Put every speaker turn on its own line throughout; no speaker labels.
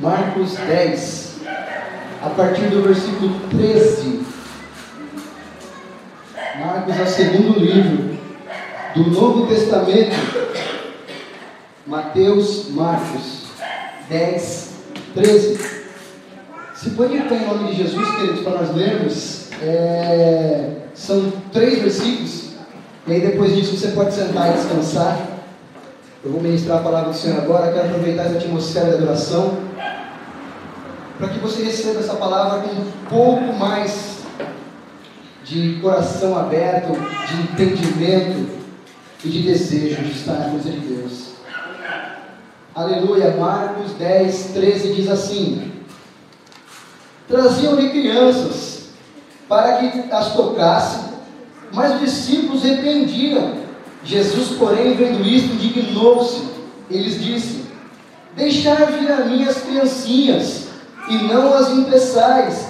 Marcos 10, a partir do versículo 13. Marcos é o segundo livro do Novo Testamento. Mateus, Marcos 10, 13. Se põe de pé em nome de Jesus, queridos, para nós lermos. São 3 versículos. E aí depois disso você pode sentar e descansar. Eu vou ministrar a palavra do Senhor agora. Quero aproveitar essa atmosfera de adoração para que você receba essa palavra com um pouco mais de coração aberto, de entendimento e de desejo de estar na coisa de Deus. Aleluia. Marcos 10, 13 diz assim: traziam-lhe crianças para que as tocasse, mas os discípulos repreendiam. Jesus, porém, vendo isto, indignou-se. Eles disse: deixai vir a mim as criancinhas, e não as impeçais,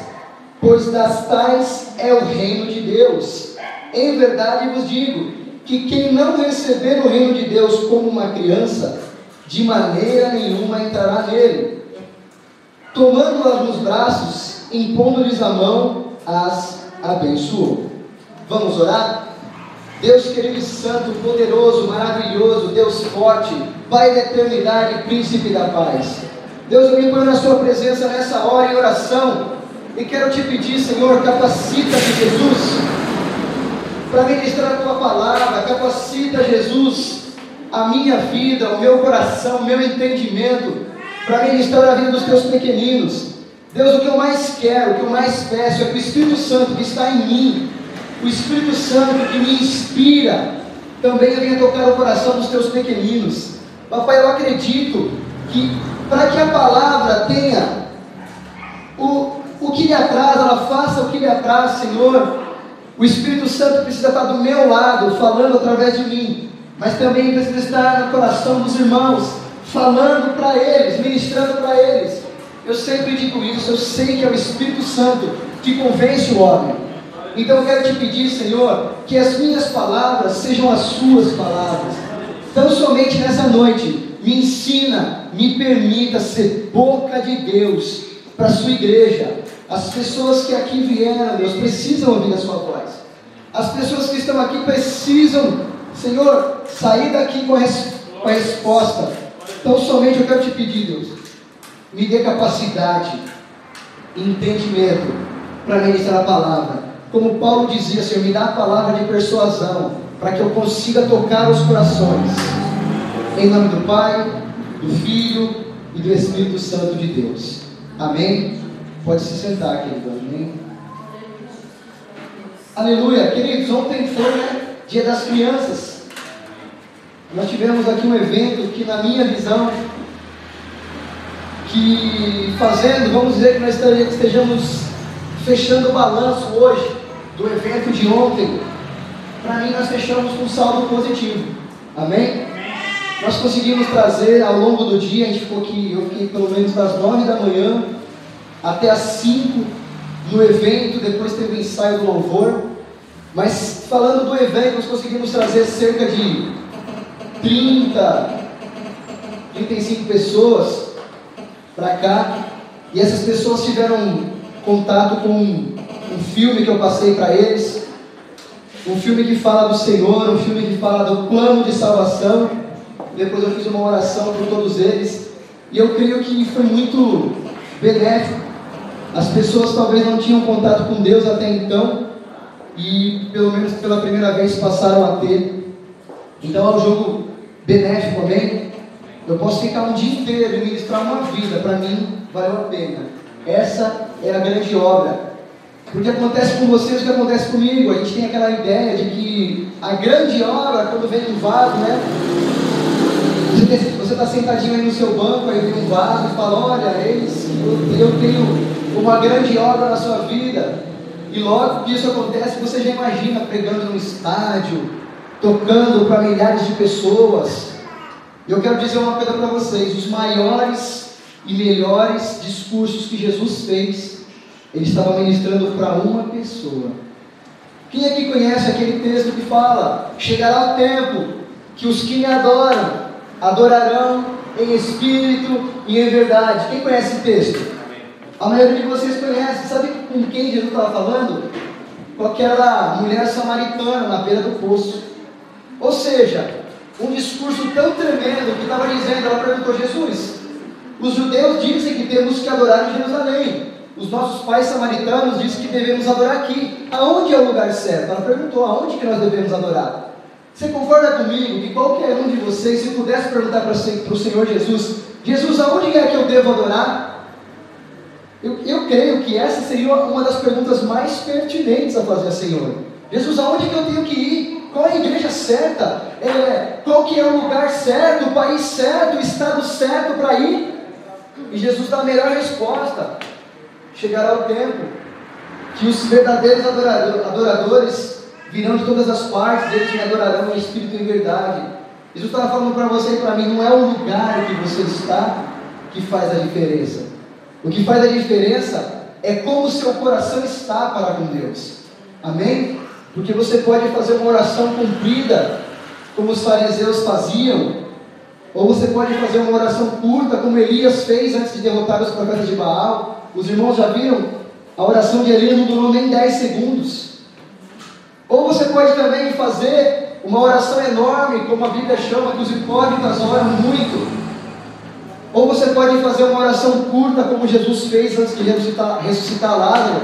pois das tais é o reino de Deus. Em verdade vos digo, que quem não receber o reino de Deus como uma criança, de maneira nenhuma entrará nele. Tomando-as nos braços, impondo-lhes a mão, as abençoou. Vamos orar? Deus querido e santo, poderoso, maravilhoso, Deus forte, Pai da eternidade, príncipe da paz. Deus, eu me ponho na sua presença nessa hora em oração, e quero te pedir, Senhor, capacita-me, Jesus, para ministrar a tua palavra. Capacita, Jesus, a minha vida, o meu coração, o meu entendimento, para ministrar a vida dos teus pequeninos. Deus, o que eu mais quero, o que eu mais peço é que o Espírito Santo que está em mim, o Espírito Santo que me inspira, também venha tocar o coração dos teus pequeninos. Papai, eu acredito que para que a palavra tenha o que lhe apraz, ela faça o que lhe apraz, Senhor, o Espírito Santo precisa estar do meu lado, falando através de mim, mas também precisa estar no coração dos irmãos, falando para eles, ministrando para eles. Eu sempre digo isso, eu sei que é o Espírito Santo que convence o homem. Então eu quero te pedir, Senhor, que as minhas palavras sejam as suas palavras. Então somente nessa noite, me ensina, me permita ser boca de Deus para a sua igreja. As pessoas que aqui vieram, Deus, precisam ouvir a sua voz. As pessoas que estão aqui precisam, Senhor, sair daqui com a resposta. Então somente eu quero te pedir, Deus, me dê capacidade e entendimento para ministrar a palavra. Como Paulo dizia, Senhor, me dá a palavra de persuasão, para que eu consiga tocar os corações. Em nome do Pai, do Filho e do Espírito Santo de Deus. Amém? Pode se sentar, querido. Amém? Aleluia. Queridos, ontem foi Dia das Crianças. Nós tivemos aqui um evento que, na minha visão, vamos dizer que nós estejamos fechando o balanço hoje do evento de ontem. Para mim, nós fechamos com um saldo positivo. Amém? Nós conseguimos trazer ao longo do dia, eu fiquei pelo menos das 9 da manhã até as 5 no evento, depois teve o ensaio do louvor. Mas falando do evento, nós conseguimos trazer cerca de 35 pessoas para cá, e essas pessoas tiveram contato com um filme que eu passei para eles, um filme que fala do Senhor, um filme que fala do plano de salvação. Depois eu fiz uma oração por todos eles, e eu creio que foi muito benéfico. As pessoas talvez não tinham contato com Deus até então, e pelo menos pela primeira vez passaram a ter. Então é um jogo benéfico, amém? Eu posso ficar um dia inteiro e ministrar uma vida, para mim valeu a pena. Essa é a grande obra. Porque acontece com vocês o que acontece comigo. A gente tem aquela ideia de que a grande obra, quando vem um vaso, né? Você está sentadinho aí no seu banco, aí vem um vaso e fala: olha, eu tenho uma grande obra na sua vida. E logo que isso acontece, você já imagina pregando num estádio, tocando para milhares de pessoas. E eu quero dizer uma coisa para vocês: os maiores e melhores discursos que Jesus fez, ele estava ministrando para uma pessoa. Quem aqui conhece aquele texto que fala: chegará o tempo que os que me adoram adorarão em espírito e em verdade. Quem conhece esse texto? A maioria de vocês conhece. Sabe com quem Jesus estava falando? Com aquela mulher samaritana na beira do poço. Ou seja, um discurso tão tremendo que estava dizendo, ela perguntou: Jesus, os judeus dizem que temos que adorar em Jerusalém. Os nossos pais samaritanos dizem que devemos adorar aqui. Aonde é o lugar certo? Ela perguntou: aonde que nós devemos adorar? Você concorda comigo que qualquer um de vocês, se pudesse perguntar para o Senhor Jesus: Jesus, aonde é que eu devo adorar? Eu creio que essa seria uma das perguntas mais pertinentes a fazer ao Senhor. Jesus, aonde que eu tenho que ir? Qual é a igreja certa? Qual que é o lugar certo, o país certo, o estado certo para ir? E Jesus dá a melhor resposta. Chegará o tempo que os verdadeiros adoradores virão de todas as partes, eles me adorarão em espírito e em verdade. Jesus estava falando para você e para mim, não é o lugar que você está que faz a diferença. O que faz a diferença é como o seu coração está para com Deus. Amém? Porque você pode fazer uma oração cumprida, como os fariseus faziam, ou você pode fazer uma oração curta, como Elias fez antes de derrotar os profetas de Baal. Os irmãos já viram? A oração de Elias não durou nem 10 segundos. Ou você pode também fazer uma oração enorme, como a Bíblia chama, que os hipócritas oram muito. Ou você pode fazer uma oração curta, como Jesus fez antes de ressuscitar Lázaro.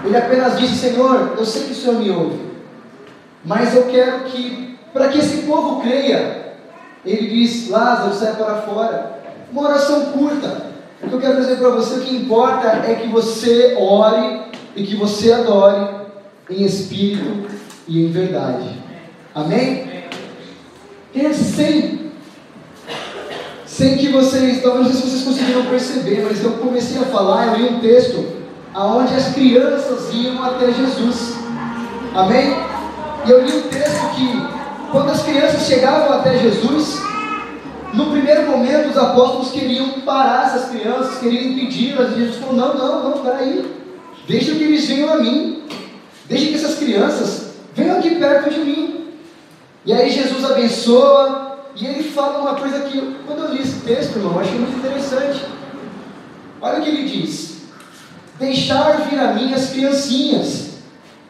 Ele apenas disse: Senhor, eu sei que o Senhor me ouve, mas eu quero que, para que esse povo creia, ele diz: Lázaro, sai para fora. Uma oração curta. O que eu quero dizer para você, o que importa é que você ore e que você adore em espírito e em verdade. Amém? Sem que vocês, talvez não sei se vocês conseguiram perceber, mas eu comecei a falar, eu li um texto onde as crianças iam até Jesus. Amém? E eu li um texto que, quando as crianças chegavam até Jesus, no primeiro momento os apóstolos queriam parar essas crianças, queriam impedi-las, e Jesus falou: não, peraí, deixa que eles venham a mim, deixa que essas crianças venham aqui perto de mim. E aí Jesus abençoa, e ele fala uma coisa que, quando eu li esse texto, irmão, eu achei muito interessante. Olha o que ele diz: deixar vir a mim as criancinhas,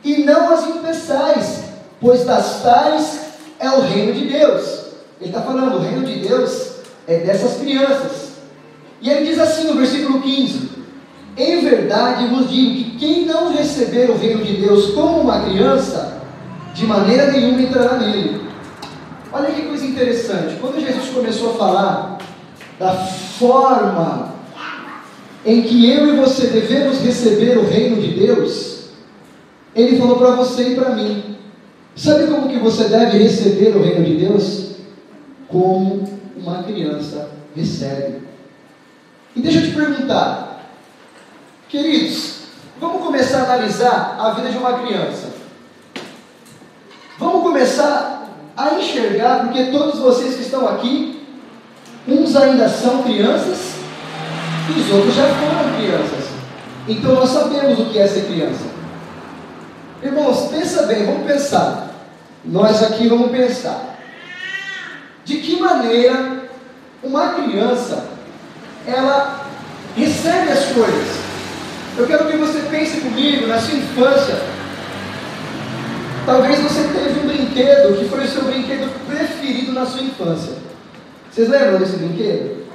e não as impeçais, pois das tais é o reino de Deus. Ele está falando, o reino de Deus é dessas crianças. E ele diz assim no versículo 15: em verdade vos digo que quem não receber o reino de Deus como uma criança, de maneira nenhuma entrará nele. Olha que coisa interessante, quando Jesus começou a falar da forma em que eu e você devemos receber o reino de Deus, ele falou para você e para mim: sabe como que você deve receber o reino de Deus? Como uma criança recebe. E deixa eu te perguntar, queridos, vamos começar a analisar a vida de uma criança. Vamos começar a enxergar, porque todos vocês que estão aqui, uns ainda são crianças e os outros já foram crianças. Então nós sabemos o que é ser criança. Irmãos, pensa bem, vamos pensar. Nós aqui vamos pensar. De que maneira uma criança, ela recebe as coisas? Eu quero que você pense comigo na sua infância. Talvez você teve um brinquedo que foi o seu brinquedo preferido na sua infância. Vocês lembram desse brinquedo?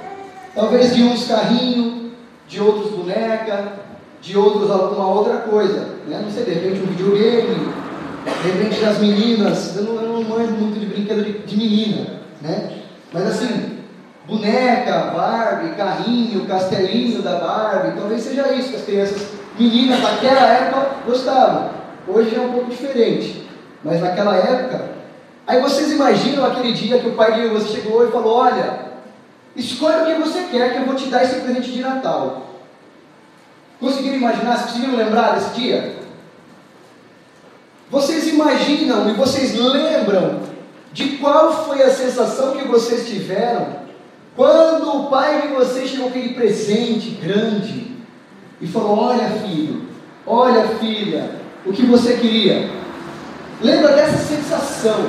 Talvez de uns carrinhos, de outros boneca, de outros alguma outra coisa, né? Não sei, de repente um videogame, de repente das meninas. Eu não manjo muito de brinquedo de menina, né? Mas assim, boneca, Barbie, carrinho, castelinho da Barbie, talvez seja isso que as crianças, meninas daquela época gostavam. Hoje é um pouco diferente, mas naquela época. Aí vocês imaginam aquele dia que o pai de você chegou e falou: olha, escolhe o que você quer que eu vou te dar esse presente de Natal. Conseguiram imaginar? Vocês conseguiram lembrar desse dia? Vocês imaginam e vocês lembram de qual foi a sensação que vocês tiveram quando o pai de vocês chegou com aquele presente grande e falou: olha filho, olha filha, o que você queria? Lembra dessa sensação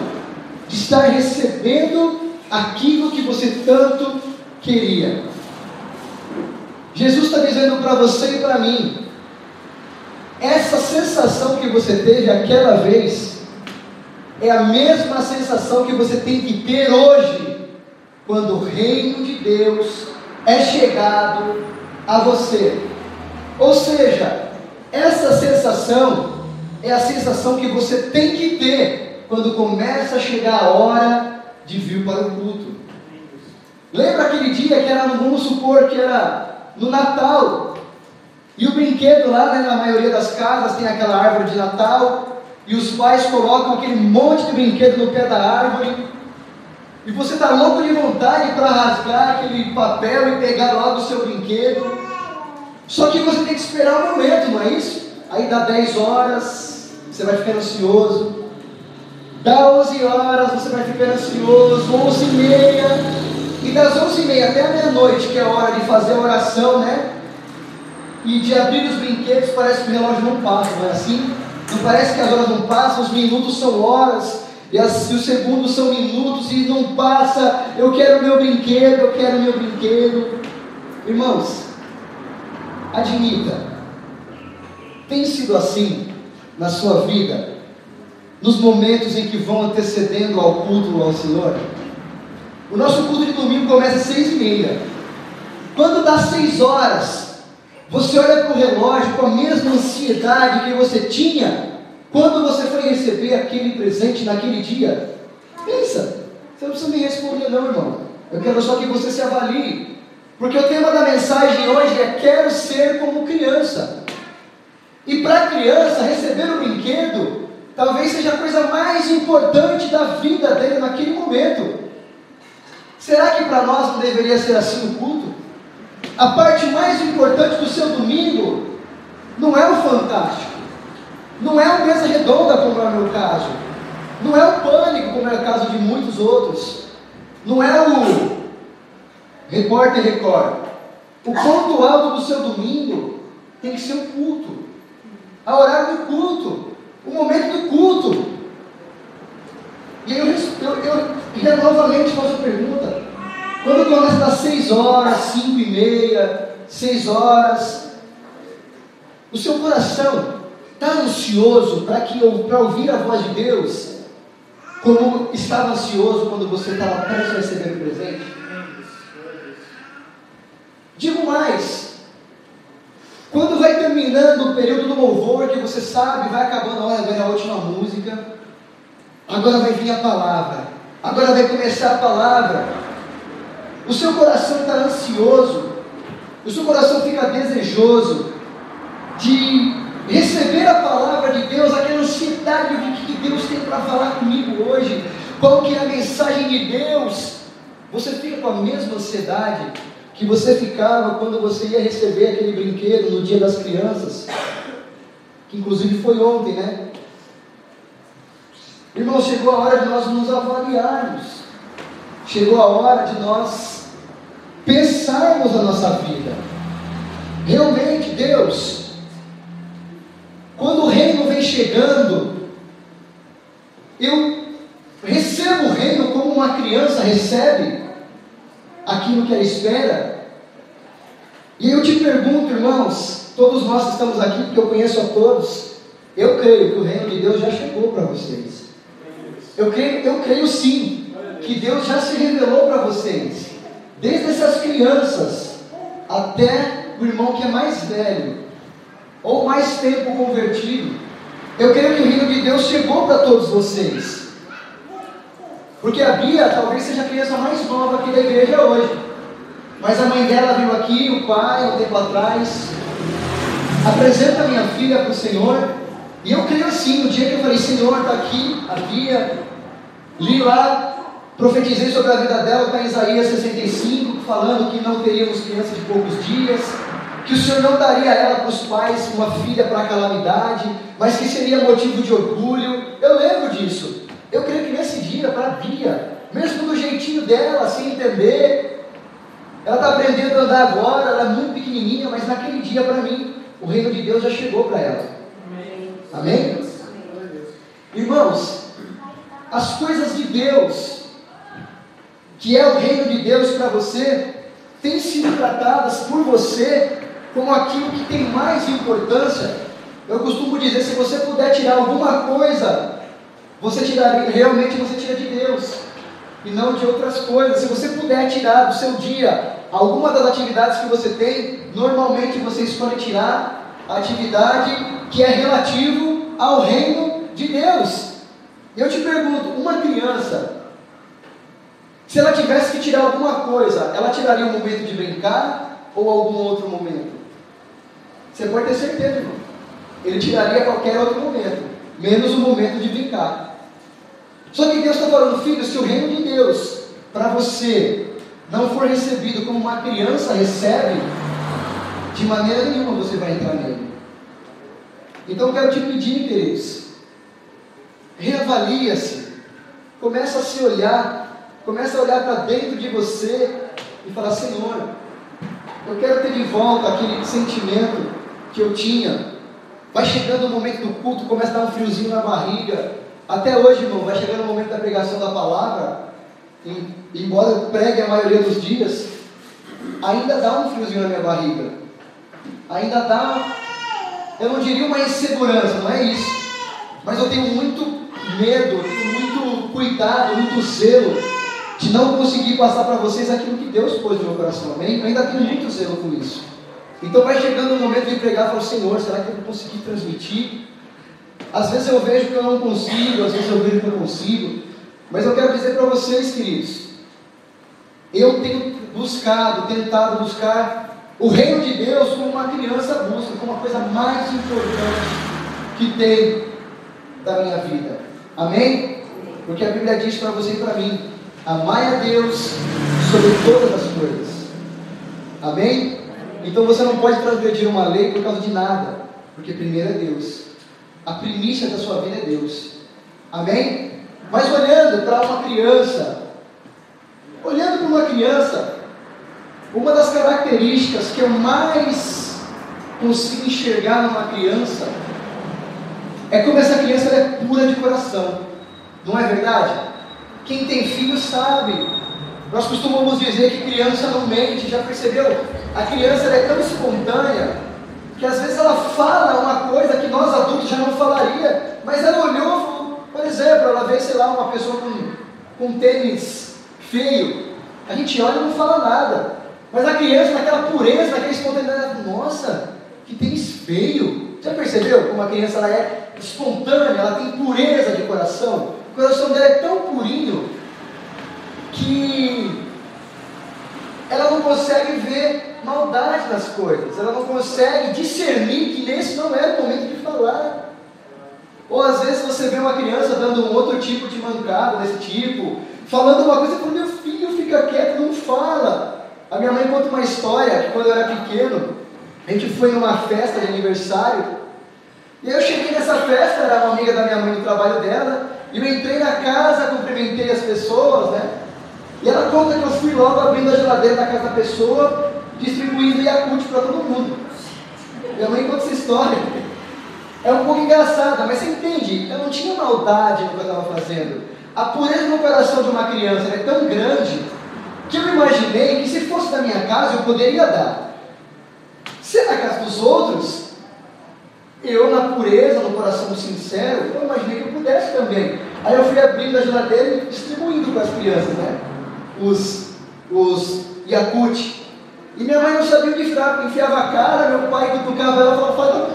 de estar recebendo aquilo que você tanto queria? Jesus está dizendo para você e para mim, essa sensação que você teve aquela vez, é a mesma sensação que você tem que ter hoje, quando o reino de Deus é chegado a você. Ou seja, essa sensação é a sensação que você tem que ter quando começa a chegar a hora de vir para o culto. Lembra aquele dia que era, vamos supor que era no Natal, e o brinquedo lá, né, na maioria das casas tem aquela árvore de Natal, e os pais colocam aquele monte de brinquedo no pé da árvore, e você está louco de vontade para rasgar aquele papel e pegar logo o seu brinquedo, só que você tem que esperar um momento, não é isso? Aí dá 10 horas, você vai ficando ansioso, dá 11 horas, você vai ficando ansioso, 11h30, e das 11h30 até a meia-noite, que é a hora de fazer a oração, né? E de abrir os brinquedos, parece que o relógio não passa, não é assim? Não parece que as horas não passam, os minutos são horas, e os segundos são minutos, e não passa, eu quero meu brinquedo, eu quero meu brinquedo. Irmãos, admita, tem sido assim na sua vida, nos momentos em que vão antecedendo ao culto ao Senhor? O nosso culto de domingo começa às 6h30, quando dá 6 horas, você olha para o relógio com a mesma ansiedade que você tinha quando você foi receber aquele presente naquele dia? Pensa, você não precisa me responder não, irmão, eu quero só que você se avalie, porque o tema da mensagem hoje é: quero ser como criança. E para a criança, receber o brinquedo talvez seja a coisa mais importante da vida dele naquele momento. Será que para nós não deveria ser assim o culto? A parte mais importante do seu domingo não é o fantástico, não é a mesa redonda, como é o meu caso, não é o pânico, como é o caso de muitos outros, não é o Repórter Record. O ponto alto do seu domingo tem que ser o culto, a horário do culto, o momento do culto. E aí eu novamente faço a pergunta: quando começa das 6 horas, 5h30, 6 horas, o seu coração está ansioso para ouvir a voz de Deus, como estava ansioso quando você estava prestes a receber o presente? Digo mais, quando vai terminando o período do louvor, que você sabe, vai acabando, olha, vem a última música, agora vai vir a palavra, agora vai começar a palavra, o seu coração está ansioso, o seu coração fica desejoso de receber a palavra de Deus, aquela ansiedade de que Deus tem para falar comigo hoje, qual que é a mensagem de Deus? Você fica com a mesma ansiedade que você ficava quando você ia receber aquele brinquedo no dia das crianças, que inclusive foi ontem, né? Irmão, chegou a hora de nós nos avaliarmos, chegou a hora de nós pensarmos a nossa vida. Realmente, Deus, quando o reino vem chegando, eu recebo o reino como uma criança recebe aquilo que ela espera. E eu te pergunto, irmãos, todos nós que estamos aqui, porque eu conheço a todos, eu creio que o reino de Deus já chegou para vocês. Eu creio sim, que Deus já se revelou para vocês, desde essas crianças, até o irmão que é mais velho, ou mais tempo convertido. Eu creio que o reino de Deus chegou para todos vocês, porque a Bia talvez seja a criança mais nova aqui da igreja hoje, mas a mãe dela veio aqui, o pai, um tempo atrás, apresenta a minha filha para o Senhor, e eu creio assim, no dia que eu falei, Senhor, está aqui a Bia, li lá, profetizei sobre a vida dela, está em Isaías 65, falando que não teríamos criança de poucos dias, que o Senhor não daria a ela para os pais uma filha para a calamidade, mas que seria motivo de orgulho. Eu lembro disso. Eu creio que nesse dia, para a Bia, mesmo do jeitinho dela, sem entender, ela está aprendendo a andar agora, ela é muito pequenininha, mas naquele dia, para mim, o reino de Deus já chegou para ela. Amém? Irmãos, as coisas de Deus, que é o reino de Deus para você, têm sido tratadas por você como aquilo que tem mais importância. Eu costumo dizer, se você puder tirar alguma coisa, você tiraria, realmente você tira de Deus, e não de outras coisas. Se você puder tirar do seu dia alguma das atividades que você tem, normalmente você escolhe tirar a atividade que é relativo ao reino de Deus. Eu te pergunto, uma criança, se ela tivesse que tirar alguma coisa, ela tiraria um momento de brincar ou algum outro momento? Você pode ter certeza, irmão. Ele tiraria qualquer outro momento, menos o momento de brincar. Só que Deus está falando, filho, se o reino de Deus para você não for recebido como uma criança recebe, de maneira nenhuma você vai entrar nele. Então eu quero te pedir, queridos, reavalia-se, começa a se olhar, começa a olhar para dentro de você e falar, Senhor, eu quero ter de volta aquele sentimento que eu tinha. Vai chegando o momento do culto, começa a dar um friozinho na barriga. Até hoje, irmão, vai chegando o momento da pregação da palavra, embora eu pregue a maioria dos dias, ainda dá um friozinho na minha barriga. Ainda dá, eu não diria uma insegurança, não é isso. Mas eu tenho muito medo, tenho muito cuidado, muito zelo de não conseguir passar para vocês aquilo que Deus pôs no meu coração, amém? Eu ainda tenho muito zelo com isso. Então vai chegando o momento de pregar para o Senhor, será que eu vou conseguir transmitir? Às vezes eu vejo que eu não consigo, às vezes eu vejo que eu consigo, mas eu quero dizer para vocês, queridos, eu tenho tentado buscar o reino de Deus como uma criança busca, como a coisa mais importante que tem da minha vida, amém? Porque a Bíblia diz para você e para mim, amai a Deus sobre todas as coisas, amém? Então você não pode transgredir uma lei por causa de nada, porque primeiro é Deus, a primícia da sua vida é Deus, amém? Mas olhando para uma criança, uma das características que eu mais consigo enxergar numa criança é como essa criança ela é pura de coração, não é verdade? Quem tem filho sabe, nós costumamos dizer que criança não mente, já percebeu? A criança ela é tão espontânea, que às vezes ela fala uma coisa que nós adultos já não falaria, mas ela olhou, por exemplo, ela vê, sei lá, uma pessoa com um tênis feio, a gente olha e não fala nada, mas a criança naquela pureza, naquela espontaneidade, nossa, que tênis feio, já percebeu como a criança ela é espontânea, ela tem pureza de coração, o coração dela é tão purinho, que ela não consegue ver maldade nas coisas, ela não consegue discernir que nesse não era o momento de falar. Ou às vezes você vê uma criança dando um outro tipo de mancada, desse tipo, falando uma coisa, fala, meu filho, fica quieto, não fala. A minha mãe conta uma história, que quando eu era pequeno, a gente foi numa festa de aniversário, e eu cheguei nessa festa, era uma amiga da minha mãe no trabalho dela, e eu entrei na casa, cumprimentei as pessoas, né? E ela conta que eu fui logo abrindo a geladeira da casa da pessoa, distribuindo Yakult para todo mundo. Minha mãe conta essa história. É um pouco engraçada, mas você entende? Eu não tinha maldade no que eu estava fazendo. A pureza no coração de uma criança é tão grande, que eu imaginei que se fosse da minha casa eu poderia dar. Se é na casa dos outros, eu na pureza, no coração sincero, eu imaginei que eu pudesse também. Aí eu fui abrindo a geladeira e distribuindo para as crianças, né? Os Yakult. E minha mãe não sabia onde enfiava a cara, meu pai cutucava ela e falava,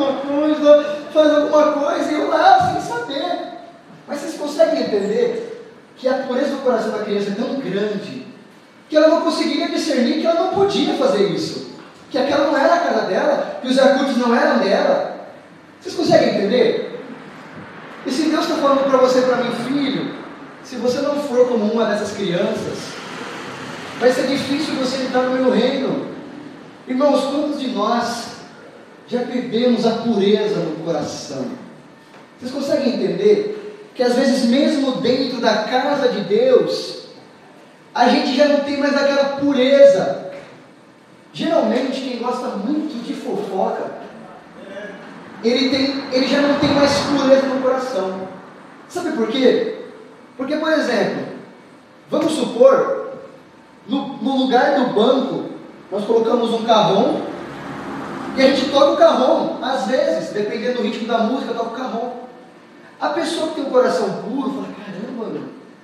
faz alguma coisa, e eu lá, sem saber. Mas vocês conseguem entender que a pureza do coração da criança é tão grande, que ela não conseguiria discernir que ela não podia fazer isso, que aquela não era a cara dela, que os Yakults não eram dela. Vocês conseguem entender? E se Deus está falando para você e para mim, filho, se você não for como uma dessas crianças, vai ser difícil você entrar no meu reino. Irmãos, quantos de nós já perdemos a pureza no coração? Vocês conseguem entender que às vezes mesmo dentro da casa de Deus, a gente já não tem mais aquela pureza. Geralmente quem gosta muito de fofoca, ele já não tem mais pureza no coração. Sabe por quê? Porque, por exemplo, vamos supor, no lugar do banco, Nós colocamos um carrom e a gente toca o carrom, às vezes, dependendo do ritmo da música, toca o carrom. A pessoa que tem um coração puro fala, caramba,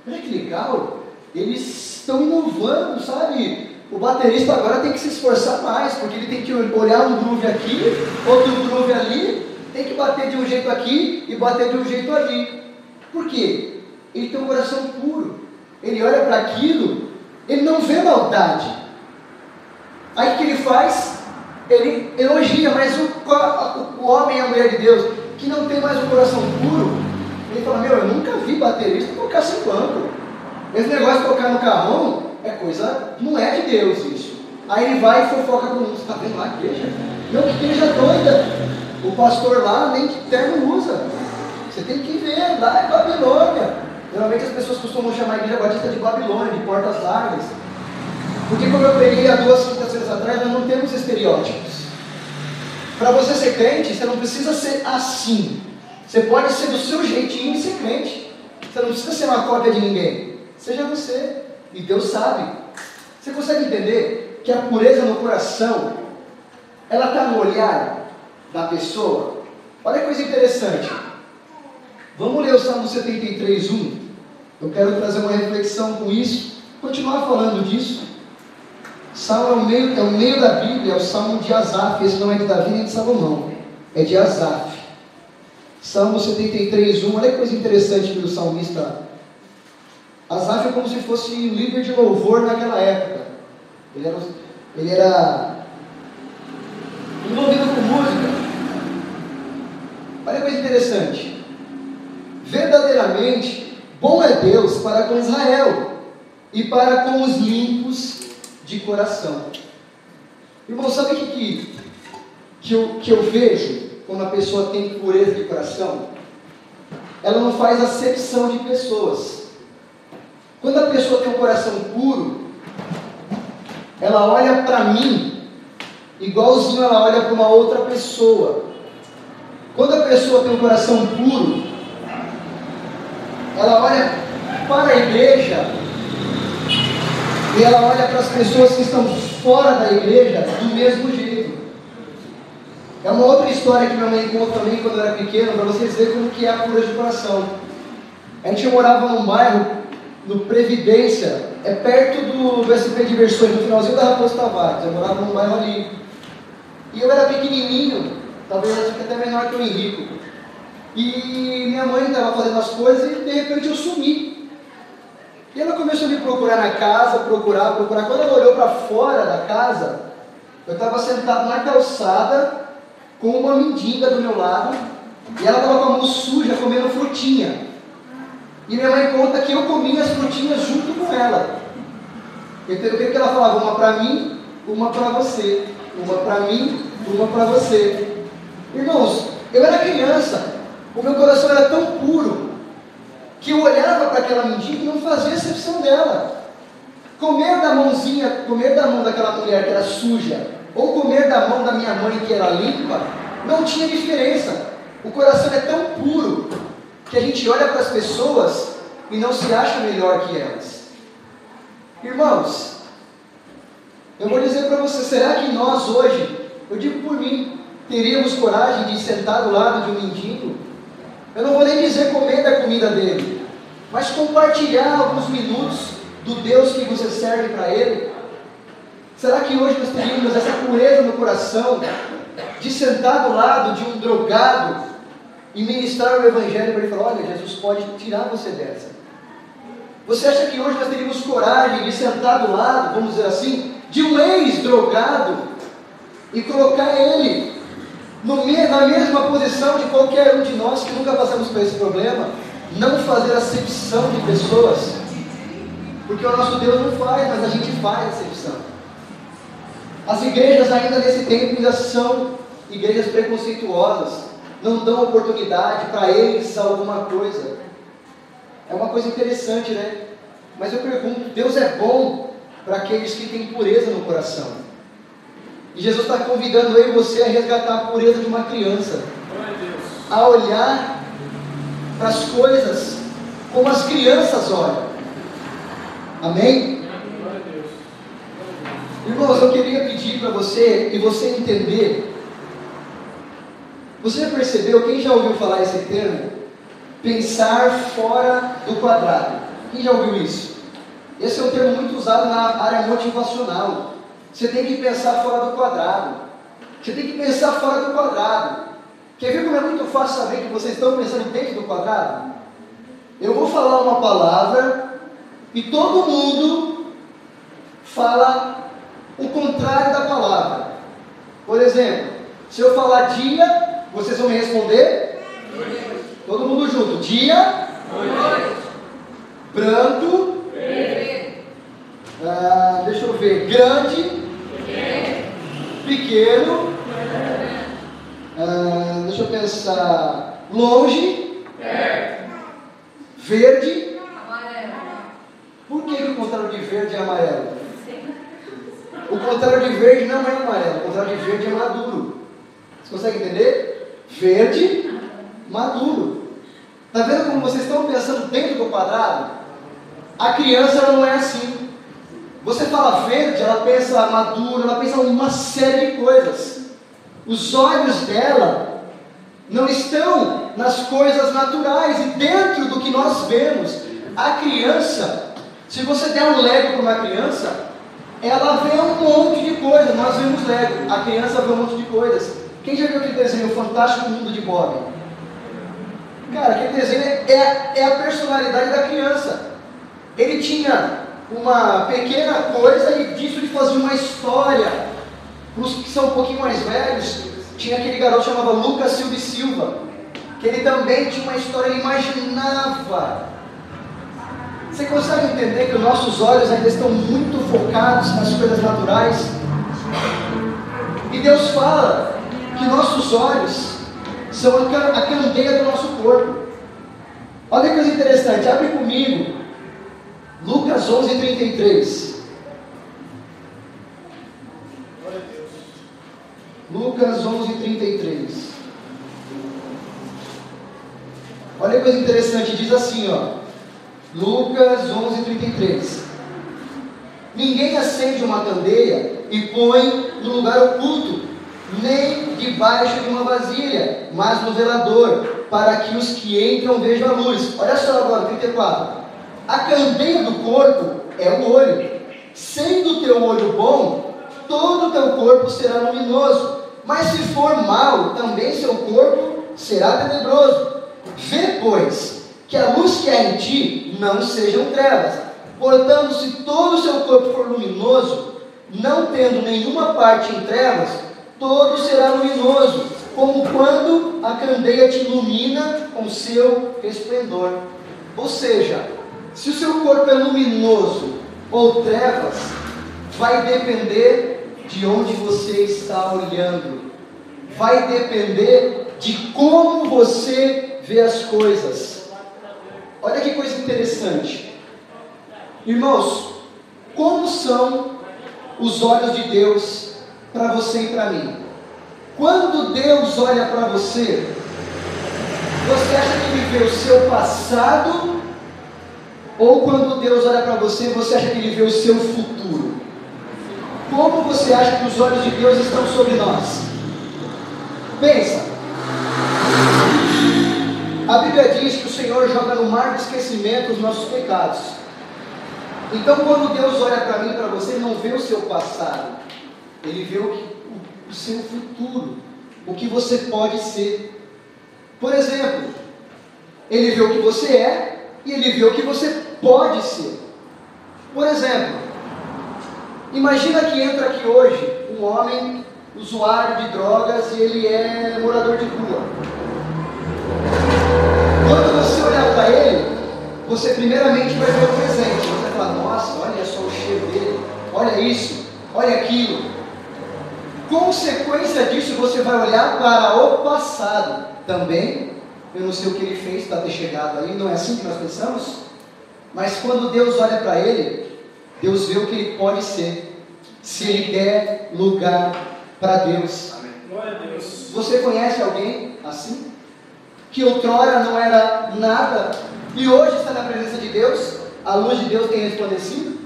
olha que legal, eles estão inovando, sabe? O baterista agora tem que se esforçar mais, porque ele tem que olhar um groove aqui, outro groove ali, tem que bater de um jeito aqui e bater de um jeito ali. Por quê? Ele tem um coração puro, ele olha para aquilo, ele não vê maldade. Aí o que ele faz? Ele elogia, mas o homem e a mulher de Deus, que não tem mais um coração puro, ele fala, eu nunca vi baterista tocar sem banco. Esse negócio de tocar no carrão é coisa, não é de Deus isso. Aí ele vai e fofoca com o mundo, você está vendo lá a igreja? Não, que igreja doida. O pastor lá nem terno usa. Você tem que ver, lá é Babilônia. Geralmente as pessoas costumam chamar a igreja batista de Babilônia, de portas largas. Porque como eu peguei há 2 quintas-feiras atrás, nós não temos estereótipos. Para você ser crente, você não precisa ser assim. Você pode ser do seu jeitinho e ser crente. Você não precisa ser uma cópia de ninguém. Seja você. E Deus sabe. Você consegue entender que a pureza no coração, ela está no olhar da pessoa? Olha que coisa interessante. Vamos ler o Salmo 73:1. Eu quero trazer uma reflexão com isso. Continuar falando disso. Salmo é o meio da Bíblia, é o Salmo de Asaf. Esse não é de Davi nem de Salomão, é de Asaf. Salmo 73:1. Olha que coisa interessante do salmista. Asaf é como se fosse um líder de louvor naquela época. Ele era envolvido com música. Olha que coisa interessante. Verdadeiramente, bom é Deus para com Israel e para com os limpos de coração. Irmão, sabe o que eu vejo quando a pessoa tem pureza de coração? Ela não faz acepção de pessoas. Quando a pessoa tem um coração puro, ela olha para mim igualzinho ela olha para uma outra pessoa. Quando a pessoa tem um coração puro, ela olha para a igreja e ela olha para as pessoas que estão fora da igreja do mesmo jeito. É uma outra história que minha mãe conta também quando eu era pequeno, para vocês verem como que é a pureza de coração. A gente morava num bairro, no Previdência, é perto do SP Diversões, no finalzinho da Raposo Tavares. Eu morava num bairro ali. E eu era pequenininho, talvez até menor que o Henrico. E minha mãe estava fazendo as coisas e de repente eu sumi. E ela começou a me procurar na casa, procurar. Quando ela olhou para fora da casa, eu estava sentado na calçada com uma mendiga do meu lado e ela estava com a mão suja comendo frutinha. E minha mãe conta que eu comia as frutinhas junto com ela. Eu creio que ela falava, uma para mim, uma para você. Uma para mim, uma para você. Irmãos, eu era criança, o meu coração era tão puro que eu olhava para aquela mendiga e não fazia exceção dela. Comer da mão daquela mulher que era suja, ou comer da mão da minha mãe que era limpa, não tinha diferença. O coração é tão puro que a gente olha para as pessoas e não se acha melhor que elas. Irmãos, eu vou dizer para você, será que nós hoje, eu digo por mim, teríamos coragem de sentar do lado de um mendigo? Eu não vou nem dizer comer da comida dele, mas compartilhar alguns minutos do Deus que você serve para ele. Será que hoje nós teríamos essa pureza no coração de sentar do lado de um drogado e ministrar o Evangelho para ele falar, olha, Jesus pode tirar você dessa? Você acha que hoje nós teríamos coragem de sentar do lado, vamos dizer assim, de um ex-drogado e colocar ele na mesma posição de qualquer um de nós que nunca passamos por esse problema? Não fazer acepção de pessoas, porque o nosso Deus não faz, mas a gente faz acepção. As igrejas ainda nesse tempo ainda são igrejas preconceituosas, não dão oportunidade para eles alguma coisa. É uma coisa interessante, né? Mas eu pergunto, Deus é bom para aqueles que têm pureza no coração. E Jesus está convidando eu e você a resgatar a pureza de uma criança, a olhar para as coisas como as crianças olham. Amém? Irmãos, eu queria pedir para você e você entender. Você já percebeu, quem já ouviu falar esse termo? Pensar fora do quadrado. Quem já ouviu isso? Esse é um termo muito usado na área motivacional. Você tem que pensar fora do quadrado. Você tem que pensar fora do quadrado. Quer ver como é muito fácil saber que vocês estão pensando dentro do quadrado? Eu vou falar uma palavra e todo mundo fala o contrário da palavra. Por exemplo, se eu falar dia, vocês vão me responder? Todo mundo junto. Dia? Branco? Deixa eu ver. Grande? Pequeno? Deixa eu pensar. Longe? Verde? Por que o contrário de verde é amarelo? O contrário de verde não é amarelo, o contrário de verde é maduro. Você consegue entender? Verde, maduro. Está vendo como vocês estão pensando dentro do quadrado? A criança ela não é assim. Você fala verde, ela pensa maduro, ela pensa uma série de coisas. Os olhos dela não estão nas coisas naturais e dentro do que nós vemos. A criança, se você der um Lego para uma criança, ela vê um monte de coisas. Nós vemos Lego, a criança vê um monte de coisas. Quem já viu aquele desenho, O Fantástico Mundo de Bob? Cara, aquele desenho é a personalidade da criança. Ele tinha uma pequena coisa e disso ele fazia uma história. Para os que são um pouquinho mais velhos, tinha aquele garoto chamado Lucas Silva e Silva, que ele também tinha uma história, ele imaginava. Você consegue entender que os nossos olhos ainda estão muito focados nas coisas naturais? E Deus fala que nossos olhos são a candeia do nosso corpo. Olha que coisa interessante, abre comigo Lucas 11:33. Lucas 11:33. Olha que coisa interessante, diz assim, ó. Lucas 11:33. Ninguém acende uma candeia e põe no lugar oculto, nem debaixo de uma vasilha, mas no velador, para que os que entram vejam a luz. Olha só agora, 34. A candeia do corpo é o olho. Sendo o teu olho bom, todo o teu corpo será luminoso. Mas se for mau, também seu corpo será tenebroso. Vê, pois, que a luz que há em ti não sejam trevas. Portanto, se todo o seu corpo for luminoso, não tendo nenhuma parte em trevas, todo será luminoso, como quando a candeia te ilumina com seu resplendor. Ou seja, se o seu corpo é luminoso ou trevas, vai depender de onde você está olhando. Vai depender de como você vê as coisas. Olha que coisa interessante. Irmãos, como são os olhos de Deus para você e para mim? Quando Deus olha para você, você acha que Ele vê o seu passado? Ou quando Deus olha para você, você acha que Ele vê o seu futuro? Como você acha que os olhos de Deus estão sobre nós? Pensa. A Bíblia diz que o Senhor joga no mar de esquecimento os nossos pecados. Então quando Deus olha para mim e para você, Ele não vê o seu passado. Ele vê o seu futuro. O que você pode ser. Por exemplo, Ele vê o que você é e Ele vê o que você pode ser. Por exemplo, imagina que entra aqui hoje um homem usuário de drogas e ele é morador de rua. Quando você olhar para ele, você primeiramente vai ver o presente. Você vai falar, nossa, olha só o cheiro dele, olha isso, olha aquilo. Consequência disso, você vai olhar para o passado. Também, eu não sei o que ele fez para ter chegado aí, não é assim que nós pensamos? Mas quando Deus olha para ele, Deus vê o que ele pode ser, se ele der lugar para Deus. Amém. Glória a Deus. Você conhece alguém assim? Que outrora não era nada e hoje está na presença de Deus? A luz de Deus tem resplandecido?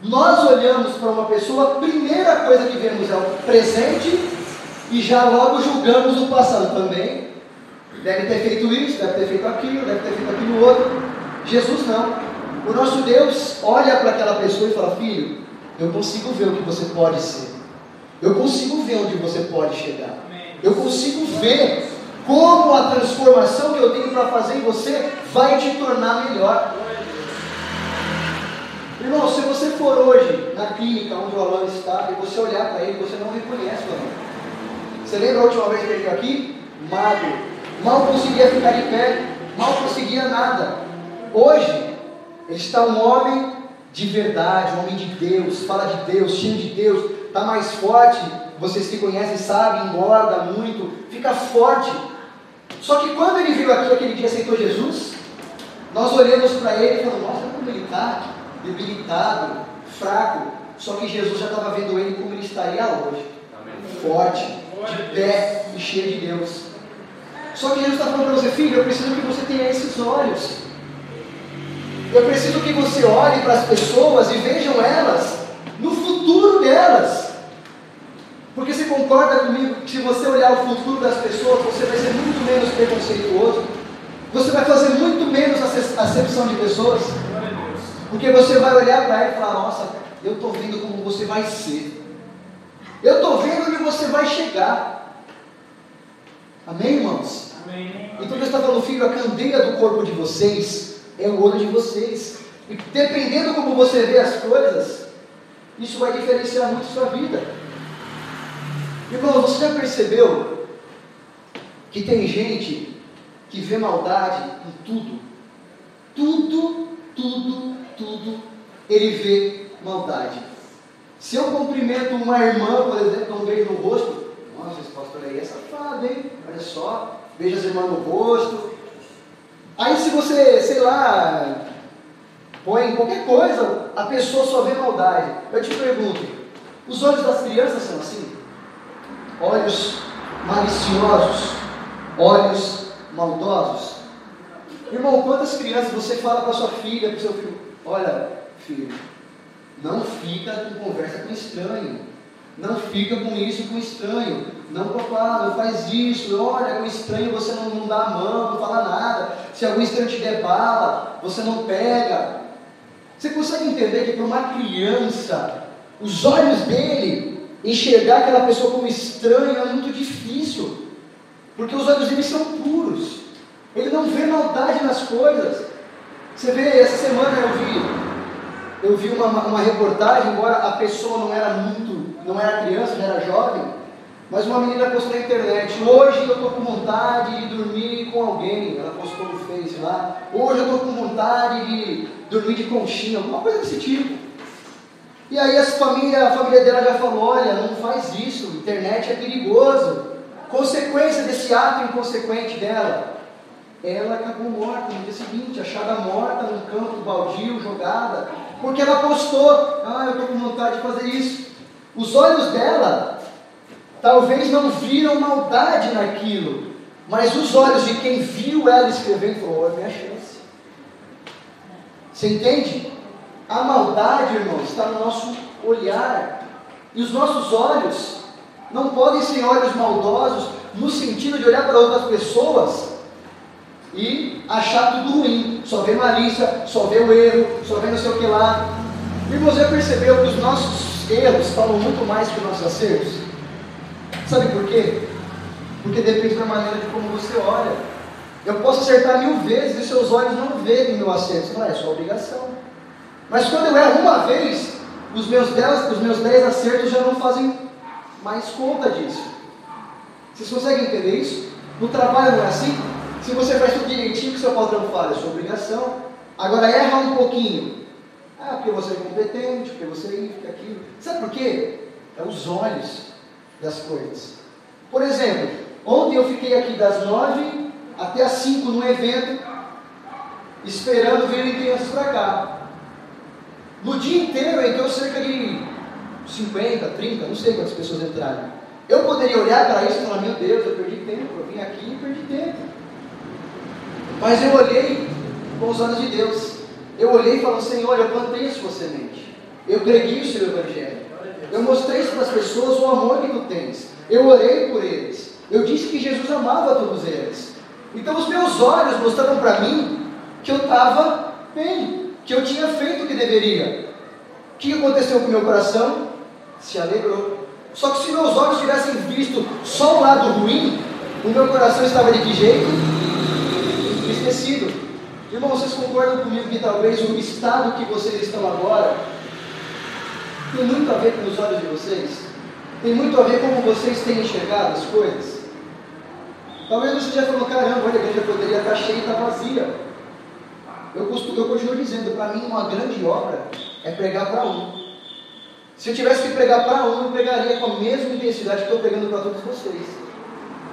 Nós olhamos para uma pessoa, a primeira coisa que vemos é o presente e já logo julgamos o passado também. Deve ter feito isso, deve ter feito aquilo outro. Jesus não. O nosso Deus olha para aquela pessoa e fala: filho, eu consigo ver o que você pode ser. Eu consigo ver onde você pode chegar. Eu consigo ver como a transformação que eu tenho para fazer em você vai te tornar melhor. Irmão, se você for hoje na clínica onde o Alan está e você olhar para ele, você não reconhece o Alan. Você lembra a última vez que ele veio aqui? Magro, mal conseguia ficar de pé, mal conseguia nada. Hoje, ele está um homem de verdade, um homem de Deus, fala de Deus, cheio de Deus, está mais forte. Vocês que conhecem sabem, engorda muito, fica forte. Só que quando ele veio aqui aquele dia e aceitou Jesus, nós olhamos para ele e falamos: nossa, como ele está debilitado, fraco. Só que Jesus já estava vendo ele como ele estaria hoje. Amém. Forte, de pé e cheio de Deus. Só que Jesus está falando para você: filho, eu preciso que você tenha esses olhos. Eu preciso que você olhe para as pessoas e vejam elas no futuro delas. Porque você concorda comigo que se você olhar o futuro das pessoas, você vai ser muito menos preconceituoso, você vai fazer muito menos acepção de pessoas, porque você vai olhar para ela e falar: nossa, eu estou vendo como você vai ser, eu estou vendo onde você vai chegar. Amém, irmãos? Amém. Então Deus está falando: filho, a candeia do corpo de vocês é o olho de vocês, e dependendo como você vê as coisas, isso vai diferenciar muito a sua vida. Irmão, você já percebeu que tem gente que vê maldade em tudo? Tudo, ele vê maldade. Se eu cumprimento uma irmã, por exemplo, dou um beijo no rosto: nossa, esse pastor aí é safado, hein? Olha só, beija as irmãs no rosto. Aí se você, sei lá, põe qualquer coisa, a pessoa só vê maldade. Eu te pergunto, os olhos das crianças são assim? Olhos maliciosos, olhos maldosos. Irmão, quantas crianças você fala para sua filha, para o seu filho: olha, filho, não fica com conversa com estranho, não fica com isso com estranho, não papá, não faz isso, olha, com estranho você não dá a mão, não fala nada, se algum estranho te der bala, você não pega. Você consegue entender que para uma criança, os olhos dele, enxergar aquela pessoa como estranho é muito difícil, porque os olhos dele são puros, ele não vê maldade nas coisas. Você vê, essa semana eu vi uma reportagem, embora a pessoa não era criança, não era jovem, mas uma menina postou na internet: hoje eu estou com vontade de dormir com alguém. Ela postou no Face lá: hoje eu estou com vontade de dormir de conchinha, alguma coisa desse tipo. E aí a família dela já falou: olha, não faz isso, internet é perigoso. Consequência desse ato inconsequente dela, ela acabou morta no dia seguinte, achada morta num campo baldio, jogada, porque ela postou: eu estou com vontade de fazer isso. Os olhos dela talvez não viram maldade naquilo, mas os olhos de quem viu ela escrevendo falou: é minha chance. Você entende? A maldade, irmão, está no nosso olhar, e os nossos olhos não podem ser olhos maldosos no sentido de olhar para outras pessoas e achar tudo ruim, só vê malícia, só vê o erro, só vê não sei o que lá. Irmãos, já percebeu que os nossos erros falam muito mais que os nossos acertos? Sabe por quê? Porque depende da maneira de como você olha. Eu posso acertar 1000 vezes e seus olhos não verem meu acerto. Você fala: é sua obrigação. Mas quando eu erro uma vez, os meus 10 acertos já não fazem mais conta disso. Vocês conseguem entender isso? No trabalho não é assim? Se você faz tudo direitinho, o que seu patrão fala? É sua obrigação. Agora erra um pouquinho: porque você é incompetente, porque você é isso, porque aquilo. Sabe por quê? É os olhos das coisas. Por exemplo, ontem eu fiquei aqui das 9 até as 5 no evento, esperando virem crianças para cá. No dia inteiro entrou cerca de 50, 30, não sei quantas pessoas entraram. Eu poderia olhar para isso e falar: meu Deus, eu perdi tempo, eu vim aqui e perdi tempo. Mas eu olhei com os olhos de Deus. Eu olhei e falei: Senhor, eu plantei a sua semente. Eu preguei o seu evangelho. Eu mostrei para as pessoas o amor que tu tens. Eu orei por eles. Eu disse que Jesus amava todos eles. Então os meus olhos mostraram para mim que eu estava bem, que eu tinha feito o que deveria. O que aconteceu com o meu coração? Se alegrou. Só que se meus olhos tivessem visto só o lado ruim, o meu coração estava de que jeito? Entristecido. Irmão, vocês concordam comigo que talvez o estado que vocês estão agora tem muito a ver com os olhos de vocês? Tem muito a ver com como vocês têm enxergado as coisas? Talvez você já falou, caramba, olha, a igreja poderia estar cheia e está vazia. Eu continuo dizendo, para mim uma grande obra é pregar para um. Se eu tivesse que pregar para um, eu pregaria com a mesma intensidade que estou pregando para todos vocês.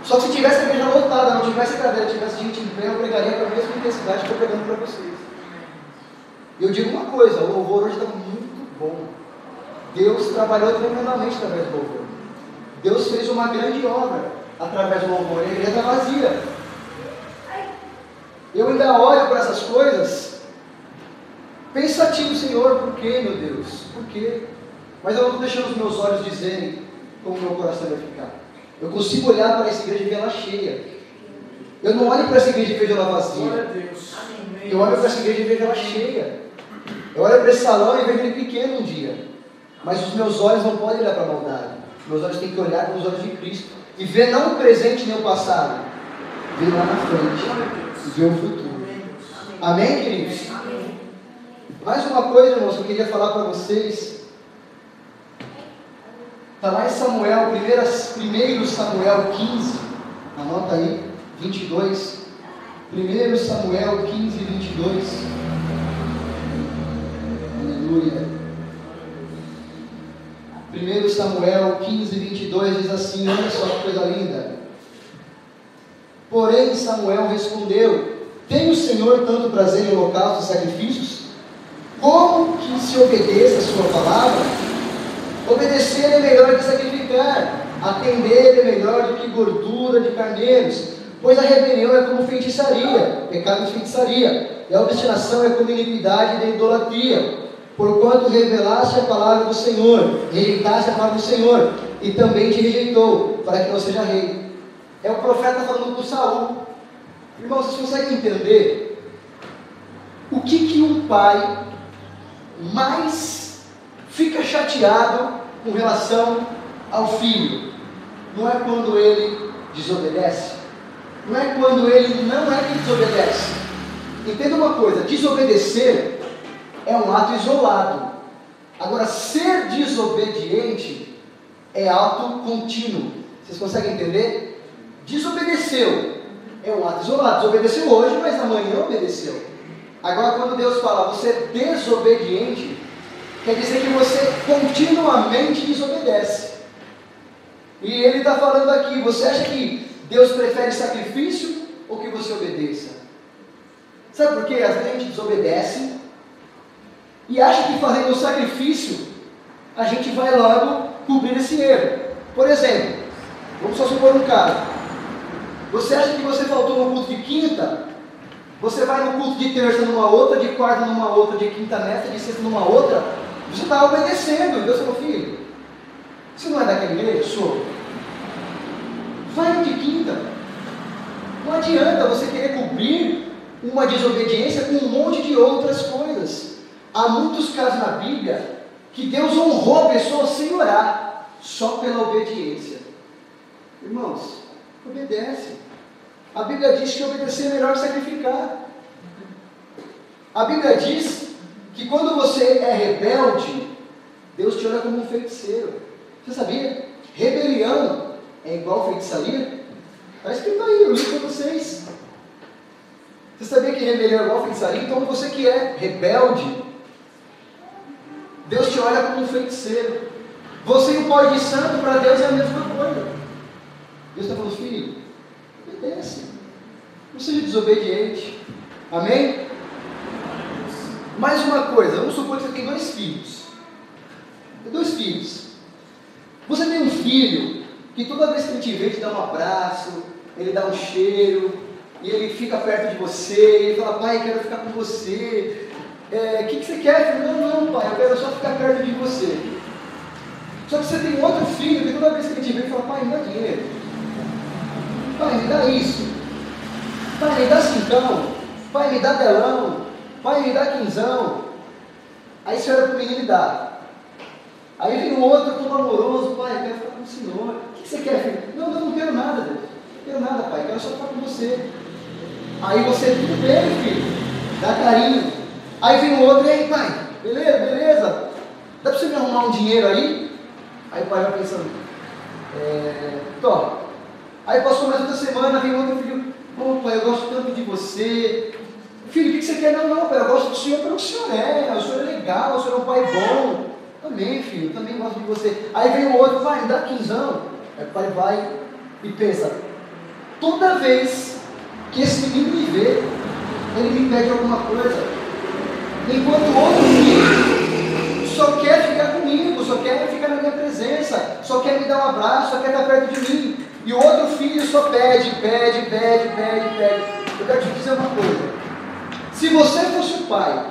Só que se tivesse a igreja lotada, não tivesse cadeira, tivesse gente em pé, eu pregaria com a mesma intensidade que estou pregando para vocês. E eu digo uma coisa, o louvor hoje está muito bom. Deus trabalhou tremendamente através do louvor. Deus fez uma grande obra através do louvor. A igreja está vazia. Eu ainda olho para essas coisas pensativo, Senhor, por quê, meu Deus? Por quê? Mas eu não estou deixando os meus olhos dizerem como o meu coração vai ficar. Eu consigo olhar para essa igreja e ver ela cheia. Eu não olho para essa igreja e vejo ela vazia. Eu olho para essa igreja e vejo ela cheia. Eu olho para esse salão e vejo ele pequeno um dia. Mas os meus olhos não podem olhar para a maldade. Meus olhos têm que olhar com os olhos de Cristo. E ver não o presente nem o passado. Ver lá na frente. E ver o futuro. Amém, queridos? Amém. Mais uma coisa, irmãos, que eu queria falar para vocês. Está lá em Samuel, 1 Samuel 15. Anota aí, 22. 1 Samuel 15, 22. Aleluia. 1 Samuel 15, 22 diz assim, olha só que coisa linda. Porém Samuel respondeu, tem o Senhor tanto prazer em holocaustos e sacrifícios, como que se obedeça a sua palavra? Obedecer é melhor que sacrificar, atender é melhor do que gordura de carneiros, pois a rebelião é como feitiçaria, pecado de feitiçaria, e a obstinação é como iniquidade da idolatria. Porquanto revelaste a palavra do Senhor, rejeitaste a palavra do Senhor, e também te rejeitou, para que não seja rei. É o profeta falando com Saul. Irmãos, vocês conseguem entender o que um pai mais fica chateado com relação ao filho? Não é quando ele desobedece, não é quando ele não é que desobedece. Entenda uma coisa, desobedecer é um ato isolado. Agora, ser desobediente é ato contínuo. Vocês conseguem entender? Desobedeceu é um ato isolado. Desobedeceu hoje, mas amanhã obedeceu. Agora, quando Deus fala você é desobediente, quer dizer que você continuamente desobedece. E Ele está falando aqui, você acha que Deus prefere sacrifício ou que você obedeça? Sabe por quê? Às vezes a gente desobedece e acha que fazendo o sacrifício a gente vai logo cobrir esse erro. Por exemplo, vamos só supor um caso. Você acha que você faltou no culto de quinta? Você vai no culto de terça numa outra, de quarta numa outra, de quinta nessa, de sexta numa outra. Você está obedecendo. Deus falou, filho, você não é daquela igreja? Sou. Vai no de quinta. Não adianta você querer cobrir uma desobediência com um monte de outras coisas. Há muitos casos na Bíblia que Deus honrou a pessoa sem orar, só pela obediência. Irmãos, obedece. A Bíblia diz que obedecer é melhor que sacrificar. A Bíblia diz que quando você é rebelde, Deus te olha como um feiticeiro. Você sabia? Rebelião é igual feitiçaria? Está escrito aí, eu li para vocês. Você sabia que rebelião é igual feitiçaria? Então você que é rebelde, Deus te olha como um feiticeiro. Você e o pó de santo para Deus é a mesma coisa. Deus está falando, filho, obedece. Não seja desobediente. Amém? Mais uma coisa, vamos supor que você tem 2 filhos. Tem 2 filhos. Você tem um filho que toda vez que ele te vê, te dá um abraço, ele dá um cheiro, e ele fica perto de você, e ele fala, pai, quero ficar com você. O que você quer? Filho? Não, pai, eu quero só ficar perto de você. Só que você tem outro filho que toda vez que ele te vê, ele fala: pai, me dá dinheiro. Pai, me dá isso. Pai, me dá cincão. Pai, me dá telão. Pai, me dá quinzão. Aí você olha para o menino e dá. Aí vem um outro todo amoroso: pai, eu quero ficar com o senhor. O que você quer, filho? Não quero nada, Deus. Não quero nada, pai, eu quero só ficar com você. Aí você, tudo bem, filho, dá carinho. Aí vem um outro: e aí, pai, beleza? Dá para você me arrumar um dinheiro aí? Aí o pai vai pensando: Tó. Aí passou mais outra semana, vem outro filho: pai, eu gosto tanto de você. Filho, o que você quer? Não, pai, eu gosto do senhor pelo que o senhor é legal, o senhor é um pai bom. Também, filho, eu também gosto de você. Aí vem o outro: pai, me dá quinzão. Aí o pai vai e pensa: toda vez que esse menino me vê, ele me pede alguma coisa. Enquanto o outro filho só quer ficar comigo, só quer ficar na minha presença, só quer me dar um abraço, só quer estar perto de mim. E o outro filho só pede. Eu quero te dizer uma coisa: se você fosse o pai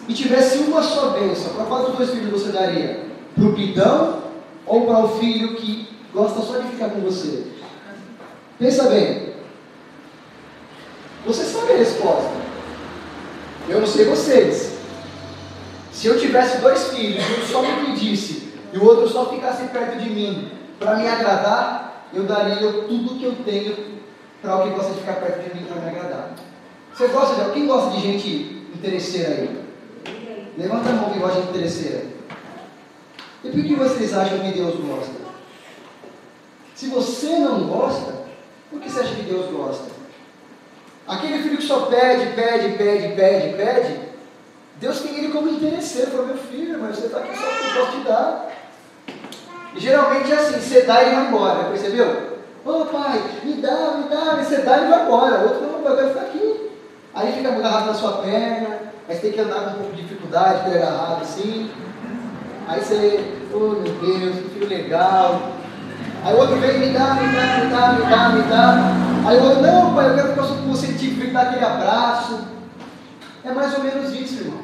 e tivesse uma só bênção, para qual dos dois filhos você daria? Para o pidão ou para o filho que gosta só de ficar com você? Pensa bem. Você sabe a resposta. Eu não sei vocês. Se eu tivesse dois filhos e um só me pedisse e o outro só ficasse perto de mim para me agradar, eu daria tudo que eu tenho para alguém que gosta de ficar perto de mim para me agradar. Você gosta de... Quem gosta de gente interesseira aí? Levanta a mão quem gosta de gente interesseira. E por que vocês acham que Deus gosta? Se você não gosta, por que você acha que Deus gosta? Aquele filho que só pede, Deus tem ele como interesseiro. Falou: meu filho, mas você está aqui só porque eu posso te dar. E geralmente é assim: você dá e ele vai embora, percebeu? Pai, me dá, você dá e ele vai embora. O outro: não, pai, eu quero ficar aqui. Aí fica agarrado na sua perna, aí você tem que andar com um pouco de dificuldade, porque ele é agarrado assim. Aí você: meu Deus, que filho legal. Aí o outro vem: me dá. Aí o outro: não, pai, eu quero ficar só com você, te dar aquele abraço. É mais ou menos isso, irmão.